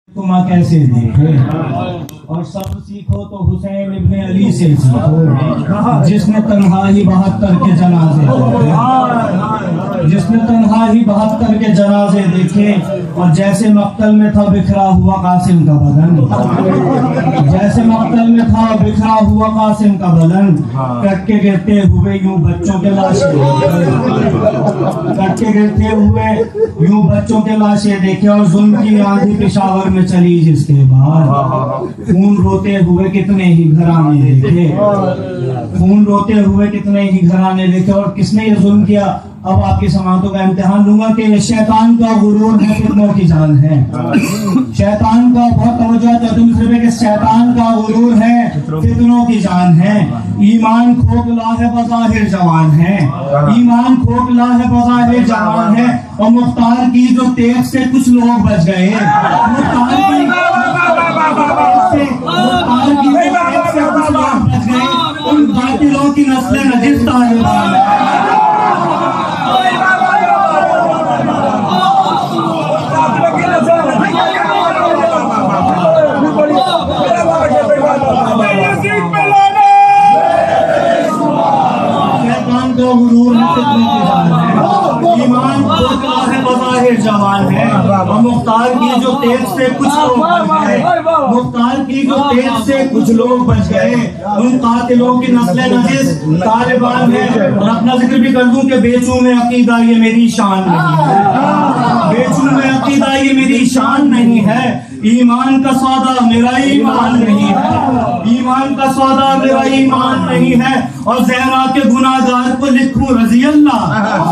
तुम कैसे देखे और सब सीखो तो हुसैन इब्ने अली से सीखो, जिसने तन्हा ही 72 के जनाजे देखे, जिसने तन्हा ही 72 के जनाजे देखे। और जैसे मक्तल में था बिखरा हुआ कासिम का बदन, जैसे मक्तल में था बिखरा हुआ कासिम का बदन, कट के गिरते हुए यूं बच्चों के लाशें, कट के गिरते हुए यूं बच्चों के लाशें देखे। और जुल्म की आंधी पेशावर में चली जिसके बाद, खून रोते हुए कितने ही घराने देखे, खून रोते हुए कितने ही घराने देखे। और किसने ये जुल्म किया? अब आपकी समातों का इम्तिहान लूंगा कि शैतान का गुरूर है, फितनों की जान है। शैतान का बहुत तवज्जो है कि शैतान का गुरूर है, फितनों की जान है। ईमान खोखला है बज़ाहिर जवान है, ईमान खोखला है बज़ाहिर जवान है। और मुख्तार की जो तेज से कुछ लोग बच गए, मुख्तार की तेज से कुछ लोग बच गए, उन कातिलों की नस्लें नजिस तालिबान है। ईमान खोखला है बज़ाहिर जवान है। और मुख्तार की जो तेज से कुछ लोग बच गए, मुख्तार की जो तेज से कुछ लोग बच गए, उन कातिलों की नस्लें नजिस तालिबान है। और अपना जिक्र भी कर दूं कि बेचूं में अकीदा ये मेरी शान नहीं है, बेचूं में अकीदा ये मेरी शान नहीं है। ईमान का सौदा मेरा ईमान नहीं है, ईमान का सौदा मेरा ईमान नहीं है। और ज़हरा के गुनाहगार को लिखूं रज़ी अल्लाह,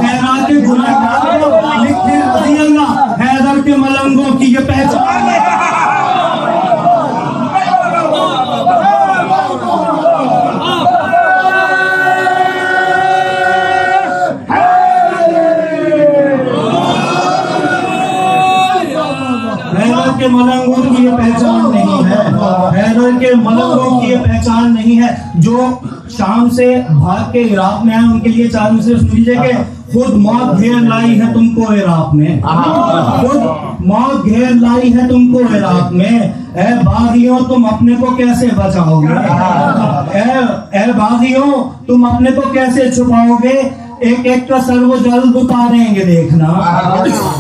ज़हरा के गुनाहगार को लिखे रज़ी अल्लाह। हैदर के मलंगों की ये पहचान है। के मलंगों की ये पहचान नहीं है, हैदर के मलंगों की ये पहचान नहीं है। जो शाम से भाग के इराक में आए उनके लिए चार मिसरे सुन लीजिए कि खुद मौत घेर लाई है तुमको इराक में, खुद मौत घेर लाई है तुमको इराक में। ए बागियों तुम अपने को कैसे बचाओगे, ए बागियों तुम अपने को कैसे छुपाओगे। एक एक का सर वो जल्द उतारेंगे देखना,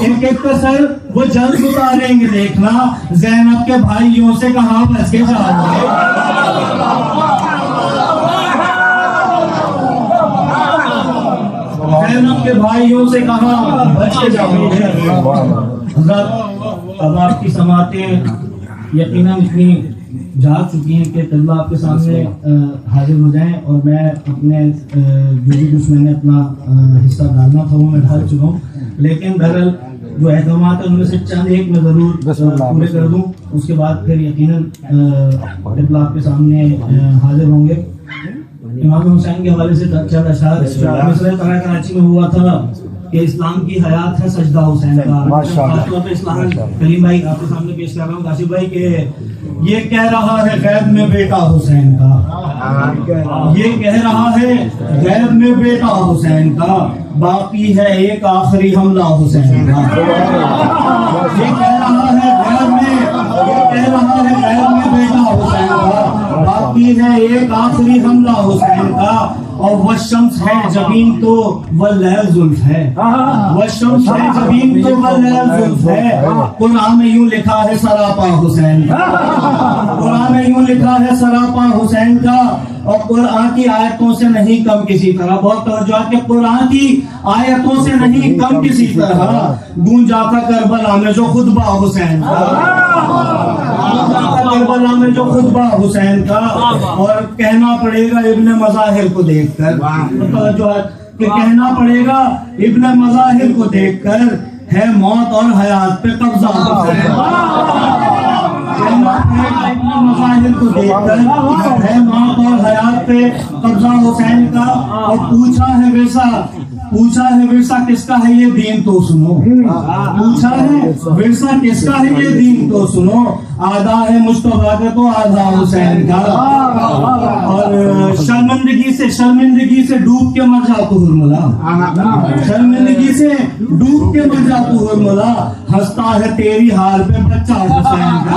एक एक का सर वो जल्द उतारेंगे देखना। ज़ैनब के भाइयों से कहाँ बच के जाओगे, ज़ैनब के भाइयों से कहाँ बच के जाओगे। अब आपकी समातें यकीनन इतनी जा चुकी हैं कि तल्ला आपके सामने हाजिर हो जाएं। और मैं अपने जो भी कुछ मैंने अपना हिस्सा डालना था वो मैं ढाल चुका हूँ, लेकिन बहरहाल जो अहकामात है उनमें से चंद एक मैं ज़रूर पूरे कर दूँ। उसके बाद फिर यकीनन तल्ला आपके सामने हाजिर होंगे। इमाम हुसैन के हवाले से चंद अशार कराची में हुआ था कि इस्लाम की हयात है सजदा हुसैन का। खासतौर पे इस्लाम करीम भाई आपके सामने पेश कर रहा हूँ काशिफ भाई के ये कह रहा है गैब में बेटा हुसैन का, ये कह रहा है गैब में बेटा हुसैन का, बाकी है एक आखिरी हमला हुसैन का। ये कह रहा है गैब में, ये कह रहा है गैब में बेटा हुसैन का, बाकी है एक आखिरी हमला हुसैन का। और वह शम्स है जबीन तो वह लैल जुल्फ है, वह शम्स है जबीन तो वह लैल जुल्फ है। कुरान में यूं लिखा है सरापा हुसैन का, कुरान में यूं लिखा है सरापा हुसैन का। और कुरान की आयतों से नहीं कम किसी तरह, बहुत तवज्जो है कि कुरान की आयतों से नहीं कम किसी तरह गूंजा था करबला में जो खुतबा हुसैन का, करबला में जो खुतबा हुसैन का। और कहना पड़ेगा इब्ने मज़ाहिर को देखकर, तवज्जो है कि कहना पड़ेगा इब्ने मज़ाहिर को देखकर है मौत और हयात पे कब्जा हुसैन का। कहना पड़ेगा इब्ने मज़ाहिर को देखकर है मौत और हयात पे कब्जा हुसैन का। और पूछा है विरसा किसका है ये दीन तो सुनो, पूछा है विरसा किसका है ये दीन तो सुनो। आधा है मुस्तफा का तो आधा हुसैन का। और शर्मिंदगी से डूब के मर जा तू हुरमुला, शर्मिंदगी से डूब के मर जा तू हुरमुला। हंसता है तेरी हार पे बच्चा हुसैन का।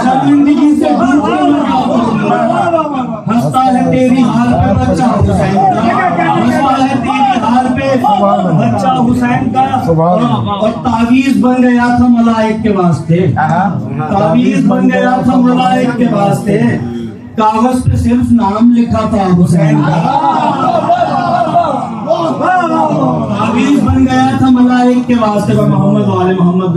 शर्मिंदगी से हंसता है तेरी हाल पे बच्चा हुसैन का, हंसता है तेरी हाल पे बच्चा हुसैन का। और तावीज बन गया था मलाइक के वास्ते, तावीज बन गया था मलाइक के वास्ते, कागज पे सिर्फ नाम लिखा था हुसैन का। तावीज बन गया था मलाइक के वास्ते, मोहम्मद वाले मोहम्मद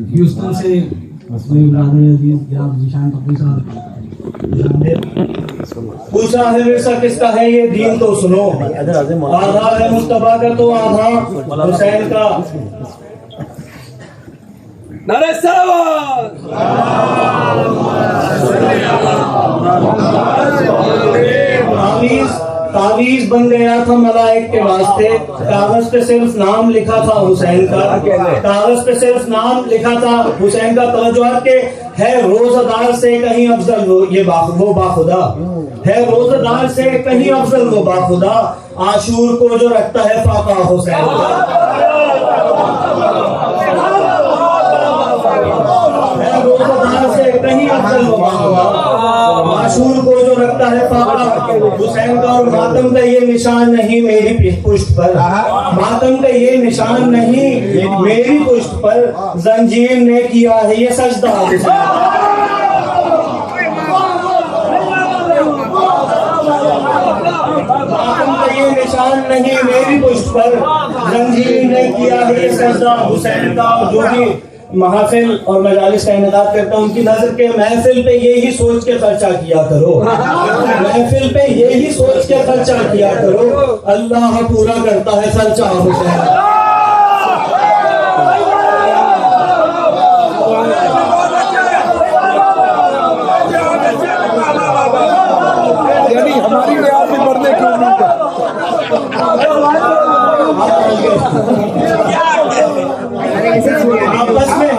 ह्यूस्टन से पूछा है मिर्जा किसका है ये दीन तो सुनो, आधा है मुस्तफा का तो आधा हुसैन का। नारे सलावत। तावीज बन गया था मलाइक के वास्ते, कागज पे सिर्फ नाम लिखा था हुसैन का, कागज पे सिर्फ नाम लिखा था हुसैन का। तवज्जो के है रोजादार से कहीं अफजल वो बाखुदा, है रोजादार से कहीं अफजल वो बाखुदा, आशूर को जो रखता है फाका हुसैन का। है रोजादार से कहीं अफजल वो बाखुदा, आशूर को जो रखता है फाका हुसैन का। और मातम का ये निशान नहीं मेरी पुष्ट पर, मातम का ये निशान नहीं मेरी पुष्ट पर, जंजीर ने किया है ये सजदा हुसैन। मातम का ये निशान नहीं मेरी पुष्ट पर, जंजीर ने किया है ये सजदा हुसैन का। जो भी महफिल और मजालिस का इनेकाद करता हूँ, उनकी नजर के महफिल पे यही सोच के खर्चा किया करो, महफिल पे यही सोच के खर्चा किया करो, अल्लाह पूरा करता है खर्चा हुसैन। यानी हमारी रियाज में बढ़ने की उम्मीद है। आपस में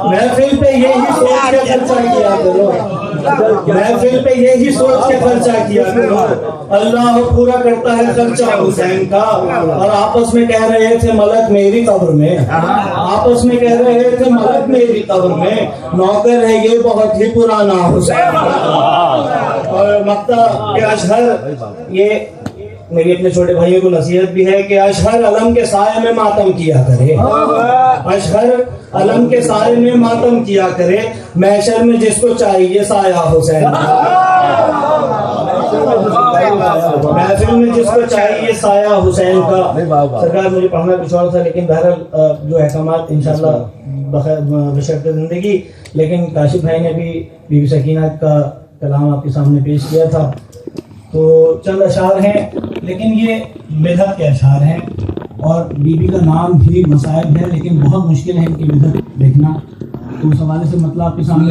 महफिल पे यही सोच के खर्चा किया करो, महफिल पे यही सोच के खर्चा किया करो, अल्लाह पूरा करता है खर्चा हुसैन का। और आपस में कह रहे थे मलक मेरी कब्र में, आपस में कह रहे थे मलक मेरी कब्र में, नौकर है ये बहुत ही पुराना हुसैन। और मक्ता के अशहर, ये मेरी अपने छोटे भाइयों को नसीहत भी है कि अशहर अलम के साये में मातम किया करे, अशहर अलम के साये में मातम किया करे, महशर में जिसको चाहिए साया हुसैन, महफिल में जिसको चाहिए साया हुसैन का। सरकार मुझे पढ़ना कुछ और था, लेकिन बहरहाल जो अहकामात इंशाल्लाह बशर्ते जिंदगी। लेकिन काशिफ भाई ने भी बीबी सकीना का कलाम आपके सामने पेश किया था, तो चंद अशार हैं, लेकिन ये बिदअत के अशार हैं और बीबी का नाम भी मसाइब है, लेकिन बहुत मुश्किल है इनकी बिदअत देखना। तो उस हवाले से मतलब आपके सामने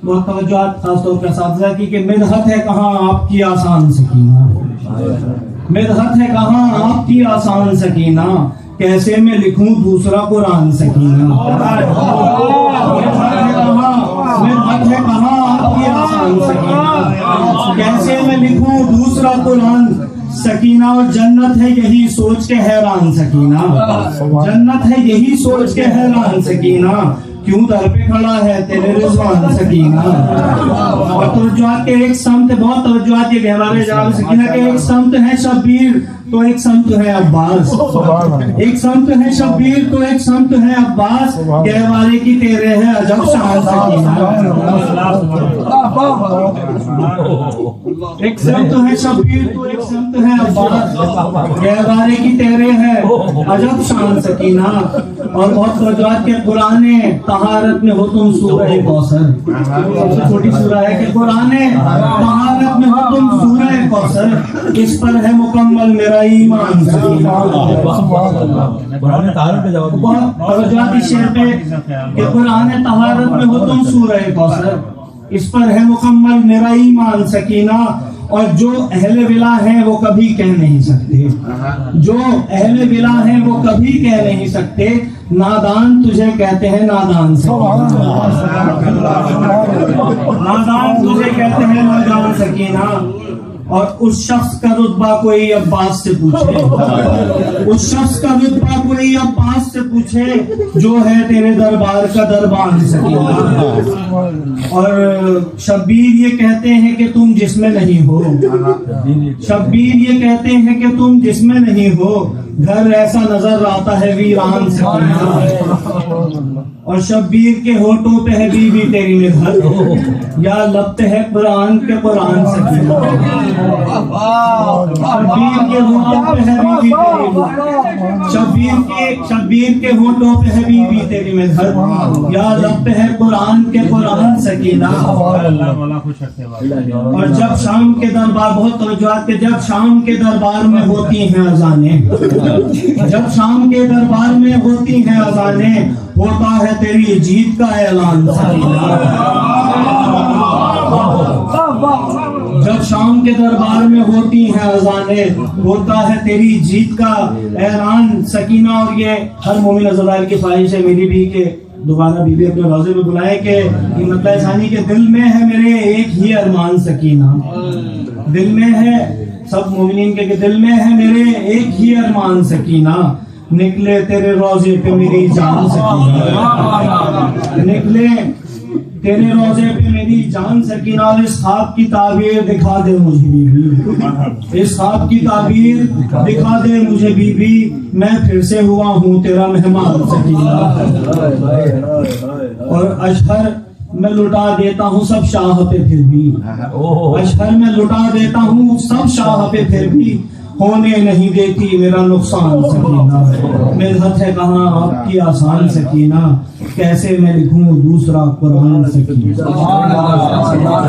बहुत तवज्जो खासतौर पर असातिज़ा की कि बिदअत है कहाँ आपकी आसान सकीना, बिदअत है कहाँ आपकी आसान सकीना, कैसे मैं लिखूं दूसरा कुरान सकीना। है कहाँ आपकी आसान सकीना, कैसे मैं लिखूं दूसरा कुरान सकीना। और जन्नत है यही सोच के हैरान सकीना, जन्नत है यही सोच के हैरान सकीना, क्यों दर पे खड़ा है तेरे रिजवान सकीना। और तवज्जुहात के एक समत, बहुत तवज्जुहात ये गहवारे जनाब सकीना के एक समत है शब्बीर तो एक समत है अब्बास, एक समत है शब्बीर तो एक समत है अब्बास, गहवारे की तेरे है अजब शान सकीना। एक समत है शब्बीर तो एक समत है अब्बास, गहवारे की तेरे है अजब शान सकीना। और बहुत तवज्जुहात के पुराने तहारत में हो तुम सूरह कौसर, सबसे छोटी सूरह है कि पुराने तहारत में हो तुम सूरह कौसर, इस पर है मुकम्मल मेरा ईमान सकीना। तवज्जुहात इस शेर पे कि पुराने तहारत में हो तुम सूरह कौसर, इस पर है मुकम्मल मेरा ईमान सकीना। और जो अहले विला हैं वो कभी कह नहीं सकते, जो अहले विला हैं वो कभी कह नहीं सकते, नादान तुझे कहते हैं नादान सकीना, नादान तुझे कहते हैं नादान सकीना। और उस शख्स का रुतबा कोई अब्बास से पूछे, उस शख्स का रुतबा कोई अब्बास से पूछे जो है तेरे दरबार का दरबान सकीना। और शब्बीर ये कहते हैं कि तुम जिसमें नहीं हो, शब्बीर ये कहते हैं कि तुम जिसमें नहीं हो, घर ऐसा नजर आता है वीरान सकीना। और शब्बीर के होठों पे है बीवी तेरी में घर, या लब पे है कुरान के कुरान सकीना। शब्बीर के होठों पे है बीवी तेरी में, शब्बीर के होठों पे है बीवी तेरी में घर, या लब पे है कुरान के कुरान सकीना। और जब शाम के दरबार, बहुत तवज्जुहात के, जब शाम के दरबार में होती हैं अजाने, जब शाम के दरबार में होती हैं अजाने, होता है तेरी जीत का ऐलान सकीना। जब शाम के दरबार में होती हैं अजाने, होता है तेरी जीत का ऐलान सकीना। और ये हर मोमिन अज़राइल की ख्वाहिश है मेरी भी कि दोबारा बीबी अपने रोजे में बुलाए कि मतलब सानी के दिल में है मेरे एक ही अरमान सकीना, दिल में है सब मोमिनीन के दिल में है मेरे एक ही अरमान सकीना। निकले तेरे रोजे पे मेरी जान सकीना, निकले तेरे रोजे पे मेरी जान सकीना। और इस ख्वाब की ताबीर दिखा दे मुझे बीबी, इस ख्वाब की ताबीर दिखा दे मुझे बीबी, मैं फिर से हुआ हूँ तेरा मेहमान सकीना। और अशहर मैं लुटा देता हूँ सब शाह पे फिर भी, अशहर मैं लुटा देता हूँ सब शाह पे फिर भी, होने नहीं देती मेरा नुकसान सकीना। मिन्नत है कहाँ आपकी आसान सकीना, कैसे मैं लिखूं दूसरा कुरान सकीना।